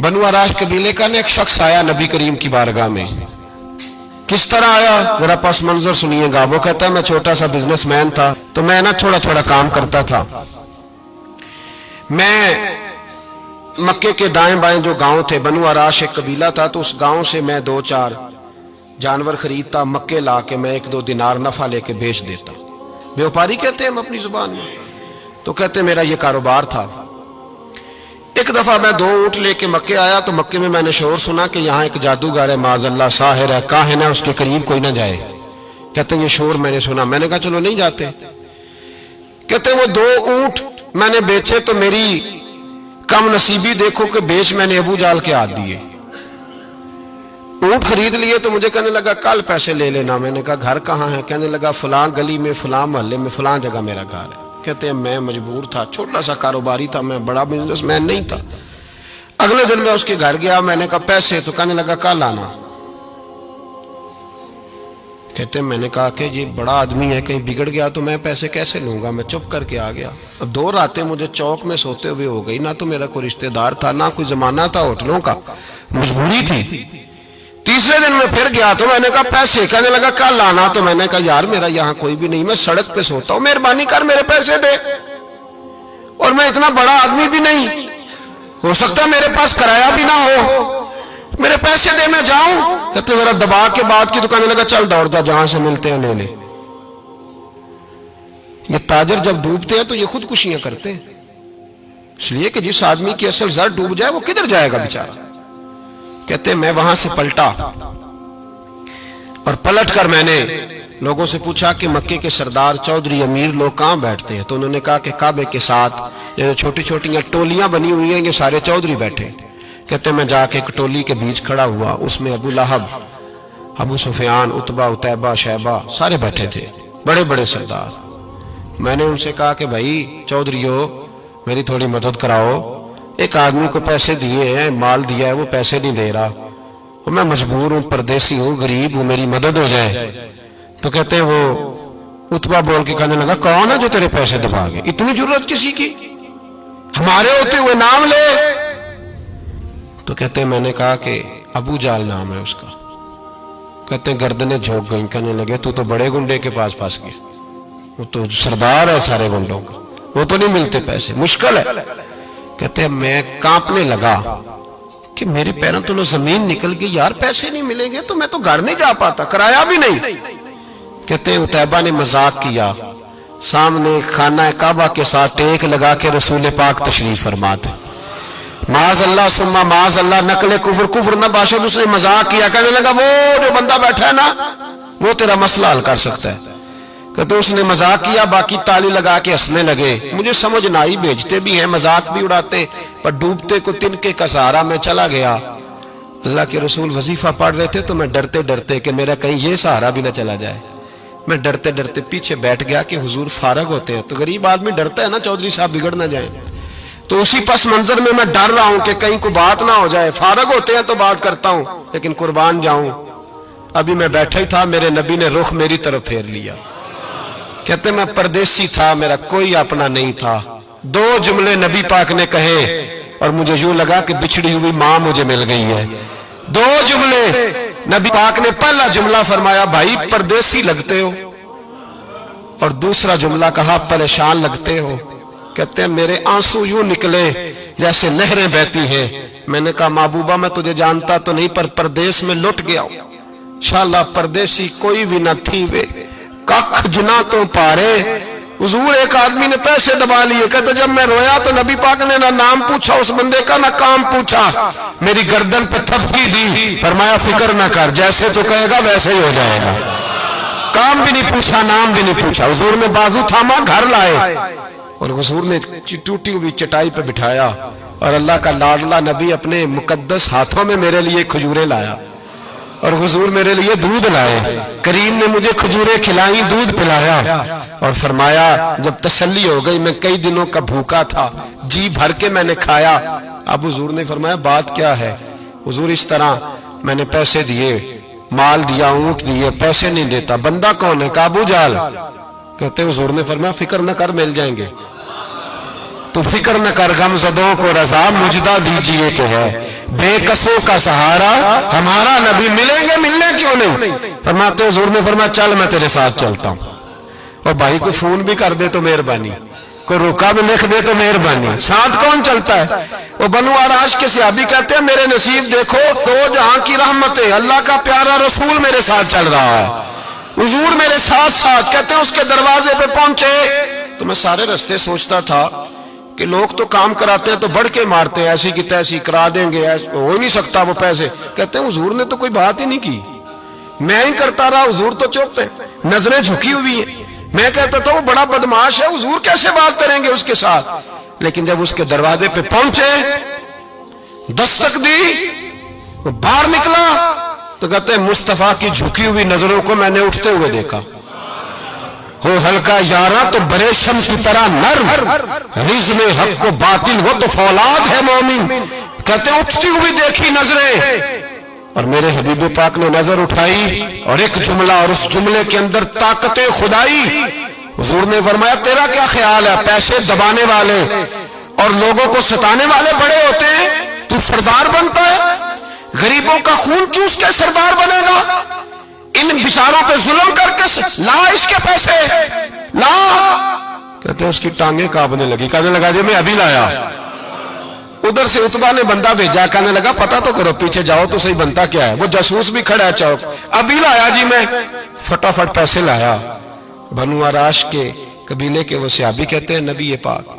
बनु आराश कबीले का ना एक शख्स आया नबी करीम की बारगाह में। किस तरह आया जरा पस मंजर सुनिएगा। वो कहता है मैं छोटा सा बिजनेसमैन था, तो मैं ना थोड़ा थोड़ा काम करता था। मैं मक्के के दाएं बाएं जो गांव थे, बनु आराश एक कबीला था, तो उस गांव से मैं 2-4 जानवर खरीदता, मक्के ला के मैं 1-2 दिनार नफा लेके बेच देता। व्यापारी कहते हैं हम अपनी जुबान में, तो कहते मेरा ये कारोबार था। एक दफा मैं 2 ऊंट लेके मक्के आया, तो मक्के में मैंने शोर सुना कि यहाँ एक जादूगर है, माज़अल्लाह साहिर है, काहिन है, उसके करीब कोई ना जाए। कहते ये शोर मैंने सुना। मैंने कहा चलो नहीं जाते। कहते वो 2 ऊंट मैंने बेचे तो मेरी कम नसीबी देखो कि बेच मैंने अबू जाल के हाथ दिए। ऊंट खरीद लिए तो मुझे कहने लगा कल पैसे ले लेना। मैंने कहा घर कहाँ है? कहने लगा फलां गली में, फलां मोहल्ले में, फलां जगह मेरा घर है। कहते हैं मैं मजबूर था, छोटा सा कारोबारी था, मैं बड़ा बिजनेसमैन नहीं था। अगले दिन मैं उसके घर गया, मैंने कहा पैसे, तो कहने लगा कल आना। कहते मैंने कहा कि ये बड़ा आदमी है, कहीं बिगड़ गया तो मैं पैसे कैसे लूंगा। मैं चुप करके आ गया। अब 2 रातें मुझे चौक में सोते हुए हो गई। ना तो मेरा कोई रिश्तेदार था, ना कोई जमाना था होटलों का, मजबूरी थी। तीसरे दिन मैं फिर गया तो मैंने कहा पैसे, कहने लगा कल आना। तो मैंने कहा यार मेरा यहाँ कोई भी नहीं, मैं सड़क पे सोता हूँ, मेहरबानी कर मेरे पैसे दे। और मैं इतना बड़ा आदमी भी नहीं, हो सकता है मेरे पास किराया भी ना हो, मेरे पैसे दे मैं जाऊं। कहते जरा दबा के बात की। तो कहने लगा चल दौड़ जा, जहां से मिलते हैं ले ले। ये ताजर जब डूबते हैं तो ये खुदकुशियां करते हैं, इसलिए कि जिस आदमी की असल जर डूब जाए वो किधर जाएगा बेचारा। कहते मैं वहां से पलटा और पलट कर मैंने लोगों से पूछा कि मक्के के सरदार, चौधरी, अमीर लोग कहां बैठते हैं। तो उन्होंने कहा कि काबे के साथ ये छोटी छोटी टोलियां बनी हुई हैं, ये सारे चौधरी बैठे। कहते मैं जाके एक टोली के बीच खड़ा हुआ, उसमें अबू लहब, अबू सुफियान, उतबा, उतैबा, शैबा सारे बैठे थे, बड़े बड़े सरदार। मैंने उनसे कहा कि भाई चौधरीओ मेरी थोड़ी मदद कराओ, एक आदमी को पैसे दिए हैं, माल दिया है, वो पैसे नहीं दे रहा, और मैं मजबूर हूँ, परदेसी हूँ, गरीब हूँ, मेरी मदद हो जाए। तो कहते वो उतबा बोल के कहने लगा कौन है जो तेरे पैसे दबा गए, इतनी जरूरत किसी की, हमारे होते हुए नाम ले। तो कहते मैंने कहा कि अबू जाल नाम है उसका। कहते गर्दनें झोंक गई। कहने लगे तू तो बड़े गुंडे के पास फंस गया, वो तो सरदार है सारे गुंडों का, वो तो नहीं मिलते पैसे, मुश्किल है। कहते मैं कांपने लगा कि मेरे पैरों तो जमीन निकल गई, यार पैसे नहीं मिलेंगे तो मैं तो घर नहीं जा पाता, किराया भी नहीं। कहते उतैबा ने मजाक किया, सामने खाना काबा के साथ टेक लगा के रसूल पाक तशरीफ फरमाते, माज अल्लाह सुम्मा माज अल्लाह, नकले कुफर, कुफर न बाशद। उसने मजाक किया, कहने लगा वो जो बंदा बैठा है ना वो तेरा मसला हल कर सकता है। कहते उसने मजाक किया, बाकी ताली लगा के हंसने लगे। मुझे समझ ना आई, भेजते भी हैं, मजाक भी उड़ाते, पर डूबते को तिनके का सहारा मैं चला गया। अल्लाह के रसूल वजीफा पढ़ रहे थे तो मैं डरते डरते कि मेरा कहीं ये सहारा भी ना चला जाए, मैं डरते डरते पीछे बैठ गया कि हुजूर फारग होते हैं। तो गरीब आदमी डरता है ना चौधरी साहब बिगड़ ना जाए, तो उसी पस मंजर में मैं डर रहा हूं कि कहीं को बात ना हो जाए। फारग होते हैं तो बात करता हूं, लेकिन कुर्बान जाऊं। अभी मैं बैठा ही था, मेरे नबी ने रुख मेरी तरफ फेर लिया। कहते मैं परदेसी था, मेरा कोई अपना नहीं था। 2 जुमले नबी पाक ने कहे और मुझे यूं लगा कि बिछड़ी हुई मां मुझे मिल गई है। 2 जुमले नबी पाक ने, पहला जुमला फरमाया भाई परदेसी लगते हो, और दूसरा जुमला कहा परेशान लगते हो। कहते हैं मेरे आंसू यूं निकले जैसे नहरें बहती हैं। मैंने कहा महबूबा मैं तुझे जानता तो नहीं, पर परदेश में लुट गया हूं। शाला परदेसी कोई भी न थी वे, कख जुना तो पारे। हुजूर एक आदमी ने पैसे दबा लिए। कहते जब मैं रोया तो नबी पाक ने ना नाम पूछा उस बंदे का, ना काम पूछा, मेरी गर्दन पे थपकी दी, फरमाया फिक्र ना कर, जैसे तो कहेगा वैसे ही हो जाएगा। काम भी नहीं पूछा, नाम भी नहीं पूछा। हुजूर ने बाजू थामा, घर लाए, और हुजूर ने टूटी हुई चटाई पे बिठाया, और अल्लाह का लाडला नबी अपने मुकद्दस हाथों में मेरे लिए खजूरें लाया, और हुजूर मेरे लिए दूध लाए। करीम ने मुझे खजूरें खिलाई, दूध पिलाया, और फरमाया जब तसल्ली हो गई, मैं कई दिनों का भूखा था, जी भर के मैंने खाया। अब हुजूर ने फरमाया बात क्या है। हुजूर इस तरह मैंने पैसे दिए, माल दिया, ऊंट दिए, पैसे नहीं देता। बंदा कौन है? अबू जाल। कहते हुजूर ने फरमाया फिक्र न कर, मिल जाएंगे। तो फिक्र न कर, गमज़दों को रज़ा मुजदा दीजिए कि है। بے کسوں کا سہارا ہمارا نبی، ملیں گے ملنے کیوں نہیں؟ فرماتے حضور نے فرمایا چل میں تیرے ساتھ چلتا ہوں، اور بھائی کو فون بھی کر دے تو مہربانی، کوئی روکا بھی لکھ دے تو مہربانی، ساتھ کون چلتا ہے؟ وہ بنو آراش کے صحابی کہتے ہیں میرے نصیب دیکھو، دو جہاں کی رحمتیں، اللہ کا پیارا رسول میرے ساتھ چل رہا ہے، حضور میرے ساتھ ساتھ۔ کہتے ہیں اس کے دروازے پہ پہنچے تو میں سارے رستے سوچتا تھا کہ لوگ تو کام کراتے ہیں تو بڑھ کے مارتے ہیں، ایسی کی تیسی کرا دیں گے، ہو ہی نہیں سکتا وہ پیسے۔ کہتے ہیں حضور نے تو کوئی بات ہی نہیں کی، میں ہی کرتا رہا، حضور تو چپ ہیں، نظریں جھکی ہوئی ہیں۔ میں کہتا تھا وہ بڑا بدماش ہے، حضور کیسے بات کریں گے اس کے ساتھ؟ لیکن جب اس کے دروازے پہ پہنچے، دستک دی، وہ باہر نکلا تو کہتے ہیں مصطفیٰ کی جھکی ہوئی نظروں کو میں نے اٹھتے ہوئے دیکھا، ہو ہلکا یاراں تو بریشم کی طرح نرم، رزم حق کو باطل ہو تو فولاد ہے مومن۔ کہتے ہیں اٹھتی ہوئی دیکھی نظریں، اور میرے حبیب پاک نے نظر اٹھائی اور ایک جملہ، اور اس جملے کے اندر طاقت خدائی۔ حضور نے فرمایا تیرا کیا خیال ہے؟ پیسے دبانے والے اور لوگوں کو ستانے والے بڑے ہوتے ہیں، تو سردار بنتا ہے؟ غریبوں کا خون چوس کے سردار بنے گا؟ ان بیچاروں پہ ظلم کر کے لا اس کے پیسے لا۔ کہتے ہیں اس کی ٹانگیں کانپنے لگی، کہنے لگا جی میں ابھی لایا۔ ادھر سے عتبہ نے بندہ بھیجا، کہنے لگا پتہ تو کرو، پیچھے جاؤ تو صحیح بنتا کیا ہے۔ وہ جاسوس بھی کھڑا ہے چوک، ابھی لایا جی میں، فٹافٹ پیسے لایا۔ بنو آراش کے قبیلے کے وہ صحابی کہتے ہیں نبی پاک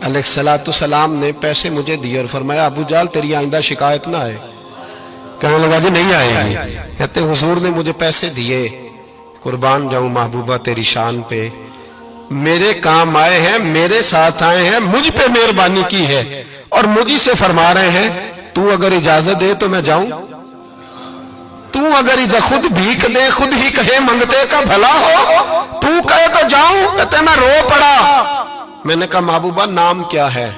علیہ السلام نے پیسے مجھے دیے اور فرمایا ابو جال تیری آئندہ شکایت نہ آئے۔ کہنے لگا جی نہیں آئے گی۔ کہتے ہیں حضور نے مجھے پیسے دیے، قربان جاؤں محبوبہ تیری شان پہ، میرے کام آئے ہیں، میرے ساتھ آئے ہیں، مجھ پہ مہربانی کی ہے، اور مجھے سے فرما رہے ہیں تو اگر اجازت دے تو میں جاؤں، تو اگر خود بھیک دے، خود ہی کہے منگتے کا بھلا ہو، تو کہے تو جاؤں۔ کہتے ہیں میں رو پڑا۔ میں نے کہا محبوبہ نام کیا ہے؟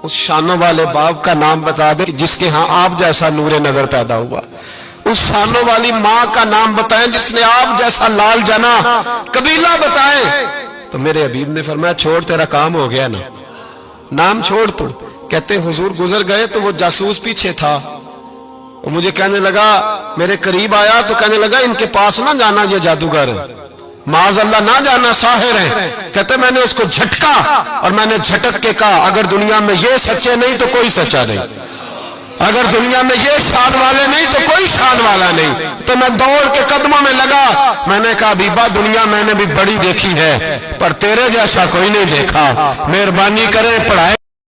اس شانوں والے باپ کا نام بتا دے جس کے ہاں آپ جیسا نور نظر پیدا ہوا، اس شانوں والی ماں کا نام بتائیں جس نے آپ جیسا لال جنا، قبیلہ بتائیں۔ تو میرے حبیب نے فرمایا چھوڑ تیرا کام ہو گیا نا، نام چھوڑ تو۔ کہتے ہیں حضور گزر گئے تو وہ جاسوس پیچھے تھا، وہ مجھے کہنے لگا، میرے قریب آیا تو کہنے لگا ان کے پاس نہ جانا، یہ جادوگر معاذ اللہ نہ جانا، ساحر ہیں۔ کہتے میں نے اس کو جھٹکا اور میں نے جھٹک کے کہا اگر دنیا میں یہ سچے نہیں تو کوئی سچا نہیں، اگر دنیا میں یہ شان والے نہیں تو کوئی شان والا نہیں۔ تو میں دوڑ کے قدموں میں لگا، میں نے کہا حبیبہ دنیا میں نے بھی بڑی دیکھی ہے پر تیرے جیسا کوئی نہیں دیکھا، مہربانی کرے پڑھائے